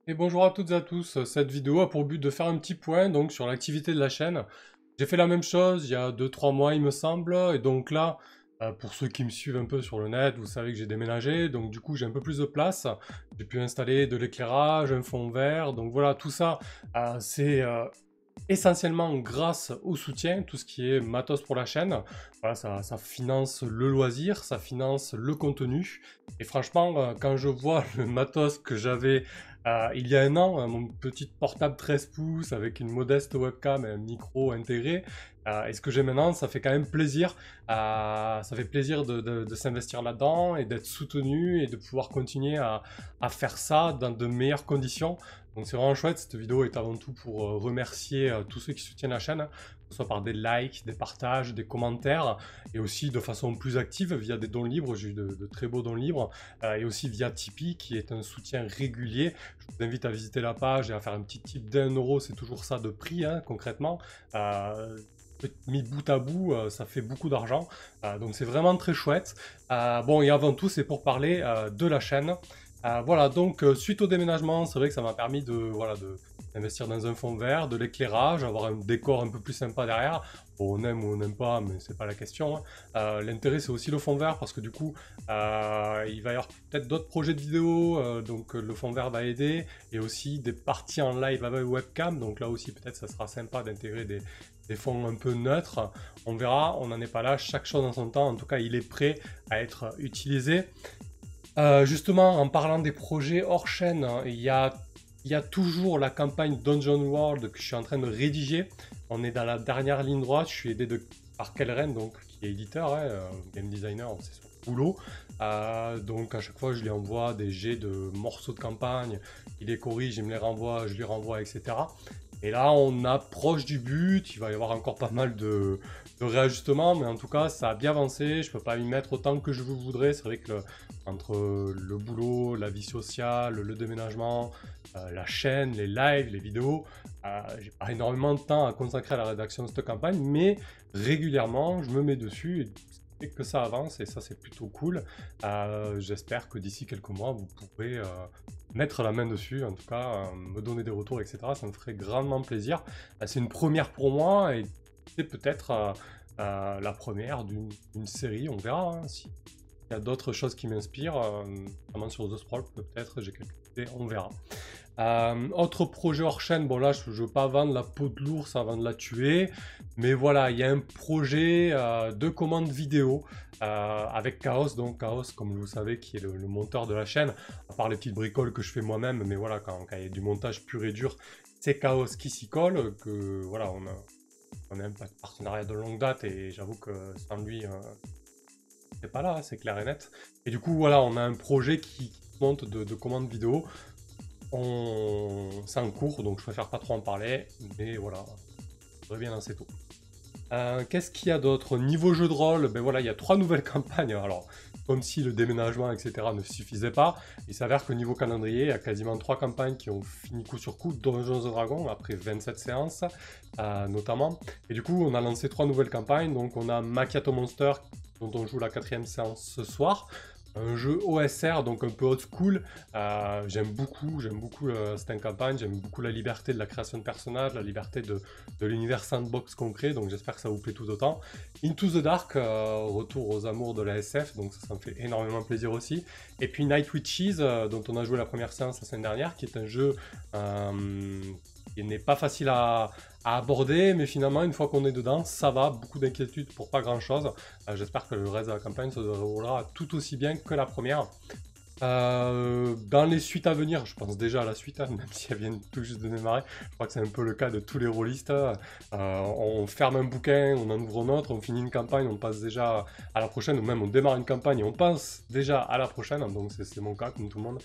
Et bonjour à toutes et à tous, cette vidéo a pour but de faire un petit point donc, sur l'activité de la chaîne. J'ai fait la même chose il y a 2-3 mois il me semble, et donc là, pour ceux qui me suivent un peu sur le net, vous savez que j'ai déménagé, donc du coup j'ai un peu plus de place. J'ai pu installer de l'éclairage, un fond vert, donc voilà, tout ça, c'est essentiellement grâce au soutien, tout ce qui est matos pour la chaîne. Voilà, ça finance le loisir, ça finance le contenu. Et franchement, quand je vois le matos que j'avais il y a un an, mon petit portable 13 pouces avec une modeste webcam et un micro intégré, et ce que j'ai maintenant, ça fait quand même plaisir. Ça fait plaisir de s'investir là-dedans et d'être soutenu et de pouvoir continuer à faire ça dans de meilleures conditions. Donc c'est vraiment chouette, cette vidéo est avant tout pour remercier tous ceux qui soutiennent la chaîne, que ce soit par des likes, des partages, des commentaires, et aussi de façon plus active via des dons libres. J'ai eu de très beaux dons libres, et aussi via Tipeee qui est un soutien régulier. Je vous invite à visiter la page et à faire un petit tip d'1 euro, c'est toujours ça de prix, hein, concrètement. Mis bout à bout, ça fait beaucoup d'argent, donc c'est vraiment très chouette. Bon, et avant tout, c'est pour parler de la chaîne. Voilà, donc suite au déménagement, c'est vrai que ça m'a permis d'investir dans un fond vert, de l'éclairage, avoir un décor un peu plus sympa derrière. Bon, on aime ou on n'aime pas, mais c'est pas la question, hein. L'intérêt, c'est aussi le fond vert, parce que du coup, il va y avoir peut-être d'autres projets de vidéo, donc le fond vert va aider, et aussi des parties en live avec webcam, donc là aussi, peut-être, ça sera sympa d'intégrer des fonds un peu neutres. On verra, on n'en est pas là, chaque chose en son temps, en tout cas, il est prêt à être utilisé. Justement, en parlant des projets hors chaîne, hein, il y a toujours la campagne Dungeon World que je suis en train de rédiger. On est dans la dernière ligne droite. Je suis aidé par Kelren, donc, qui est éditeur, hein, game designer, c'est son boulot. Donc à chaque fois, je lui envoie des jets de morceaux de campagne. Il les corrige, il me les renvoie, je lui renvoie, etc. Et là, on approche du but. Il va y avoir encore pas mal de réajustements, mais en tout cas, ça a bien avancé. Je peux pas y mettre autant que je voudrais. C'est vrai que entre le boulot, la vie sociale, le déménagement, la chaîne, les lives, les vidéos, j'ai pas énormément de temps à consacrer à la rédaction de cette campagne, mais régulièrement, je me mets dessus et que ça avance, et ça, c'est plutôt cool. J'espère que d'ici quelques mois, vous pourrez mettre la main dessus, en tout cas, me donner des retours, etc. Ça me ferait grandement plaisir. C'est une première pour moi, et c'est peut-être la première d'une série, on verra, hein, si il y a d'autres choses qui m'inspirent, notamment sur The Sprawl, peut-être, j'ai quelques idées, on verra. Autre projet hors chaîne, bon là je veux pas vendre la peau de l'ours avant de la tuer, mais voilà, il y a un projet de commande vidéo avec Chaos, donc Chaos, comme vous savez, qui est le monteur de la chaîne, à part les petites bricoles que je fais moi-même, mais voilà, quand il y a du montage pur et dur, c'est Chaos qui s'y colle, que voilà, on a un partenariat de longue date, et j'avoue que sans lui, c'est pas là, c'est clair et net. Et du coup, voilà, on a un projet qui monte de commandes vidéo. C'est en cours, donc je préfère pas trop en parler, mais voilà, je reviens dans ces taux. Qu'est-ce qu'il y a d'autre? Niveau jeu de rôle, ben voilà, il y a 3 nouvelles campagnes. Alors, comme si le déménagement, etc. ne suffisait pas, il s'avère que niveau calendrier, il y a quasiment 3 campagnes qui ont fini coup sur coup, Donjons & Dragons, après 27 séances, notamment. Et du coup, on a lancé 3 nouvelles campagnes. Donc, on a Macchiato Monster, dont on joue la 4e séance ce soir. Un jeu OSR, donc un peu old school. J'aime beaucoup cette campagne, j'aime beaucoup la liberté de la création de personnages, la liberté de l'univers sandbox qu'on crée, donc j'espère que ça vous plaît tout autant. Into the Dark, retour aux amours de la SF, donc ça me fait énormément plaisir aussi. Et puis Night Witches, dont on a joué la première séance la semaine dernière, qui est un jeu qui n'est pas facile à aborder, mais finalement, une fois qu'on est dedans, ça va, beaucoup d'inquiétude pour pas grand chose. J'espère que le reste de la campagne se déroulera tout aussi bien que la première. Dans les suites à venir, je pense déjà à la suite, hein, même si elle vient tout juste de démarrer. Je crois que c'est un peu le cas de tous les rôlistes. On ferme un bouquin, on en ouvre un autre, on finit une campagne, on passe déjà à la prochaine, ou même on démarre une campagne et on pense déjà à la prochaine. Donc c'est mon cas, comme tout le monde.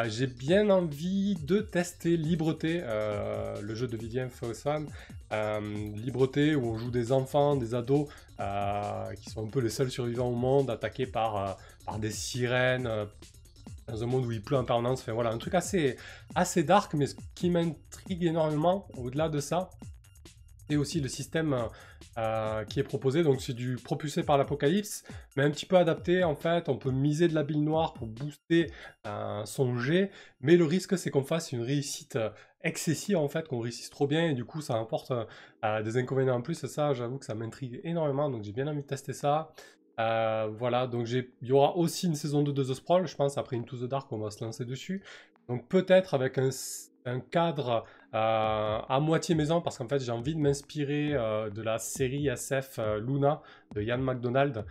J'ai bien envie de tester Libreté, le jeu de Vivien Fossan. Libreté, où on joue des enfants, des ados, qui sont un peu les seuls survivants au monde, attaqués par des sirènes, dans un monde où il pleut en permanence. Enfin voilà, un truc assez dark, mais ce qui m'intrigue énormément, au-delà de ça, C'est aussi le système qui est proposé, donc c'est du propulsé par l'Apocalypse, mais un petit peu adapté en fait. On peut miser de la bille noire pour booster son jet, mais le risque c'est qu'on fasse une réussite excessive en fait, qu'on réussisse trop bien et du coup ça apporte des inconvénients en plus. Et ça, j'avoue que ça m'intrigue énormément, donc j'ai bien envie de tester ça. Voilà, donc il y aura aussi une saison 2 de The Sprawl, je pense, après Into the Dark, on va se lancer dessus. Donc peut-être avec un cadre à moitié maison, parce qu'en fait j'ai envie de m'inspirer de la série SF Luna de Ian McDonald.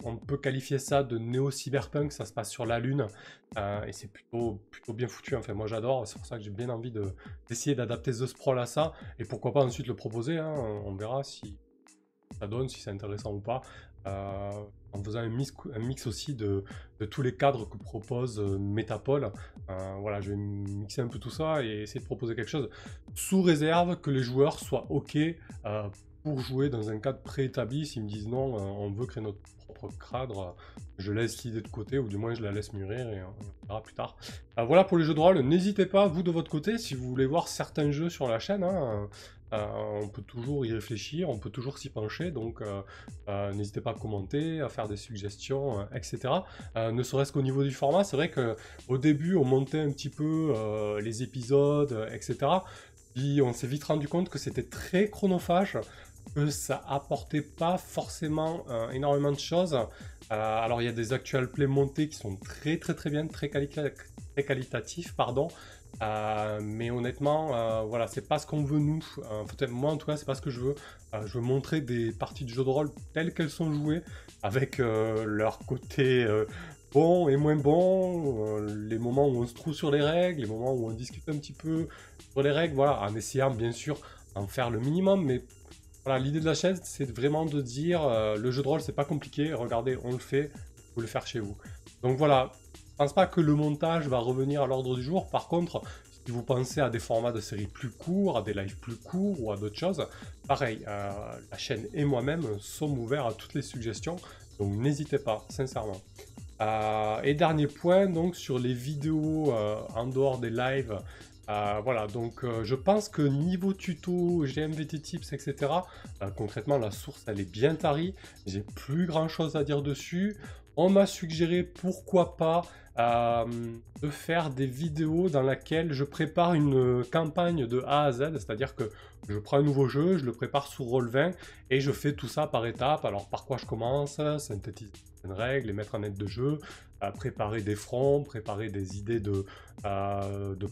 On peut qualifier ça de néo-cyberpunk, ça se passe sur la Lune, et c'est plutôt bien foutu. Enfin, moi j'adore, c'est pour ça que j'ai bien envie d'essayer d'adapter The Sprawl à ça, et pourquoi pas ensuite le proposer, hein. On verra si ça donne, si c'est intéressant ou pas. En faisant un mix aussi de tous les cadres que propose Metapol. Voilà, je vais mixer un peu tout ça et essayer de proposer quelque chose sous réserve que les joueurs soient OK pour jouer dans un cadre préétabli. S'ils me disent non, on veut créer notre propre cadre, je laisse l'idée de côté, ou du moins je la laisse mûrir et on verra plus tard. Voilà pour les jeux de rôle. N'hésitez pas, vous de votre côté, si vous voulez voir certains jeux sur la chaîne, hein, on peut toujours y réfléchir, on peut toujours s'y pencher, donc n'hésitez pas à commenter, à faire des suggestions, etc. Ne serait-ce qu'au niveau du format, c'est vrai qu'au début on montait un petit peu les épisodes, etc. Puis on s'est vite rendu compte que c'était très chronophage, que ça apportait pas forcément énormément de choses. Alors il y a des actual plays montés qui sont très bien, très qualitatifs, pardon. Mais honnêtement, voilà, c'est pas ce qu'on veut nous. Peut-être moi en tout cas, c'est pas ce que je veux. Je veux montrer des parties de jeux de rôle telles qu'elles sont jouées, avec leur côté bon et moins bon, les moments où on se trouve sur les règles, les moments où on discute un petit peu sur les règles, voilà, en essayant bien sûr d'en faire le minimum, mais voilà, l'idée de la chaîne, c'est vraiment de dire le jeu de rôle, c'est pas compliqué, regardez, on le fait, vous pouvez le faire chez vous. Donc voilà, je pense pas que le montage va revenir à l'ordre du jour. Par contre, si vous pensez à des formats de séries plus courts, à des lives plus courts ou à d'autres choses, pareil, la chaîne et moi-même sommes ouverts à toutes les suggestions, donc n'hésitez pas, sincèrement. Et dernier point, donc sur les vidéos en dehors des lives. Voilà, donc je pense que niveau tuto, GMVT tips, etc., concrètement la source elle est bien tarie, j'ai plus grand chose à dire dessus. On m'a suggéré pourquoi pas de faire des vidéos dans lesquelles je prépare une campagne de A à Z, c'est-à-dire que je prends un nouveau jeu, je le prépare sous Roll20 et je fais tout ça par étapes. Alors par quoi je commence, synthétiser une règle, les mettre en aide de jeu, préparer des fronts, préparer des idées de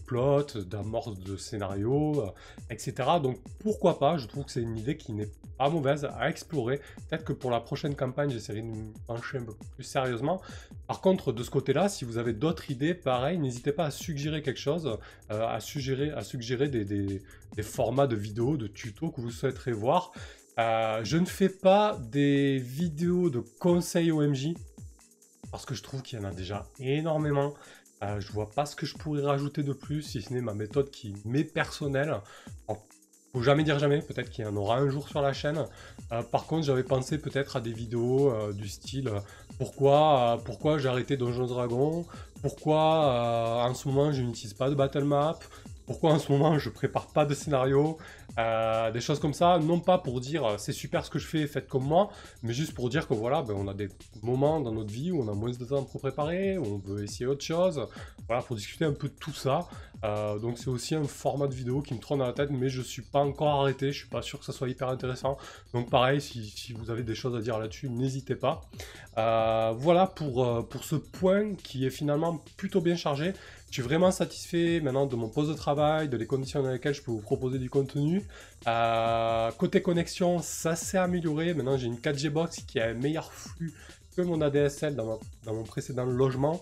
plot, d'amorce de scénario, etc. Donc pourquoi pas, je trouve que c'est une idée qui n'est pas mauvaise à explorer. Peut-être que pour la prochaine campagne, j'essaierai de me pencher un peu plus sérieusement. Par contre, de ce côté-là, si vous avez d'autres idées, pareil, n'hésitez pas à suggérer quelque chose, à suggérer des formats de vidéos, de tutos que vous souhaiterez voir. Je ne fais pas des vidéos de conseils OMJ, parce que je trouve qu'il y en a déjà énormément. Je vois pas ce que je pourrais rajouter de plus, si ce n'est ma méthode qui m'est personnelle. Alors, faut jamais dire jamais, peut-être qu'il y en aura un jour sur la chaîne. Par contre, j'avais pensé peut-être à des vidéos du style pourquoi j'ai arrêté Donjons Dragons, pourquoi en ce moment je n'utilise pas de battle map, pourquoi en ce moment je prépare pas de scénario, des choses comme ça, non pas pour dire c'est super ce que je fais, faites comme moi, mais juste pour dire que voilà, on a des moments dans notre vie où on a moins de temps pour préparer, où on veut essayer autre chose, voilà, pour discuter un peu de tout ça. Donc c'est aussi un format de vidéo qui me trône dans la tête, mais je suis pas encore arrêté, je suis pas sûr que ça soit hyper intéressant. Donc pareil, si vous avez des choses à dire là-dessus, n'hésitez pas. Voilà pour ce point qui est finalement plutôt bien chargé. Je suis vraiment satisfait maintenant de mon poste de travail, de les conditions dans lesquelles je peux vous proposer du contenu. Côté connexion, ça s'est amélioré. Maintenant, j'ai une 4G box qui a un meilleur flux que mon ADSL dans mon précédent logement.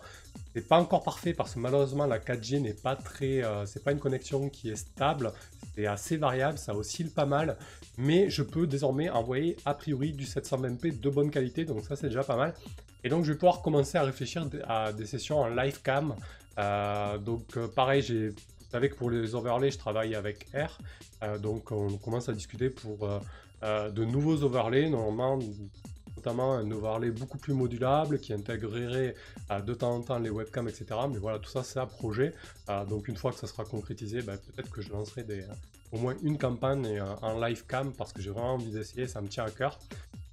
C'est pas encore parfait parce que malheureusement la 4G n'est pas très, c'est pas une connexion qui est stable. C'est assez variable, ça oscille pas mal. Mais je peux désormais envoyer a priori du 720p de bonne qualité, donc ça c'est déjà pas mal. Et donc je vais pouvoir commencer à réfléchir à des sessions en live cam. Donc pareil, vous savez que pour les overlays, je travaille avec R. Donc on commence à discuter pour de nouveaux overlays. Normalement, notamment un overlay beaucoup plus modulable qui intégrerait de temps en temps les webcams, etc. Mais voilà, tout ça, c'est à projet. Donc une fois que ça sera concrétisé, peut-être que je lancerai au moins une campagne en live cam parce que j'ai vraiment envie d'essayer, ça me tient à cœur.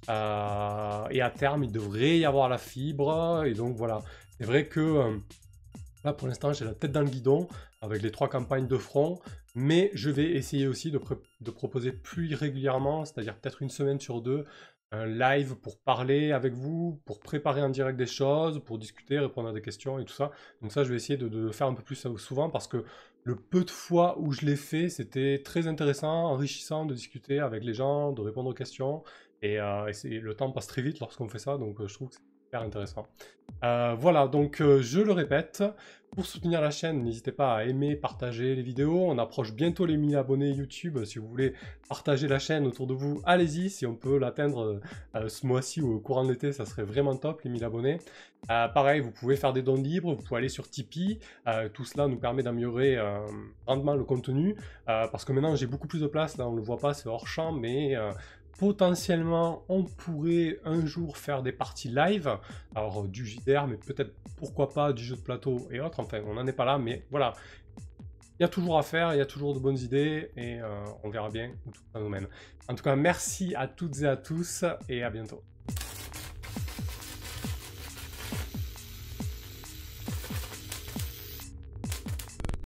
Et à terme, il devrait y avoir la fibre. Et donc voilà, c'est vrai que là pour l'instant, j'ai la tête dans le guidon avec les 3 campagnes de front. Mais je vais essayer aussi de proposer plus régulièrement, c'est-à-dire peut-être une semaine sur 2, un live pour parler avec vous, pour préparer en direct des choses, pour discuter, répondre à des questions et tout ça. Donc ça, je vais essayer de le faire un peu plus souvent parce que le peu de fois où je l'ai fait, c'était très intéressant, enrichissant de discuter avec les gens, de répondre aux questions. Le temps passe très vite lorsqu'on fait ça, donc je trouve que c'est super intéressant. Voilà, donc je le répète, pour soutenir la chaîne, n'hésitez pas à aimer, partager les vidéos. On approche bientôt les 1000 abonnés YouTube. Si vous voulez partager la chaîne autour de vous, allez-y. Si on peut l'atteindre ce mois-ci ou au courant de l'été, ça serait vraiment top, les 1000 abonnés. Pareil, vous pouvez faire des dons libres, vous pouvez aller sur Tipeee. Tout cela nous permet d'améliorer grandement le contenu. Parce que maintenant, j'ai beaucoup plus de place. Là, on ne le voit pas, c'est hors champ, mais potentiellement, on pourrait un jour faire des parties live, alors du JDR, mais peut-être, pourquoi pas, du jeu de plateau et autres, enfin, on n'en est pas là, mais voilà, il y a toujours à faire, il y a toujours de bonnes idées, et on verra bien où tout ça nous mène. En tout cas, merci à toutes et à tous, et à bientôt.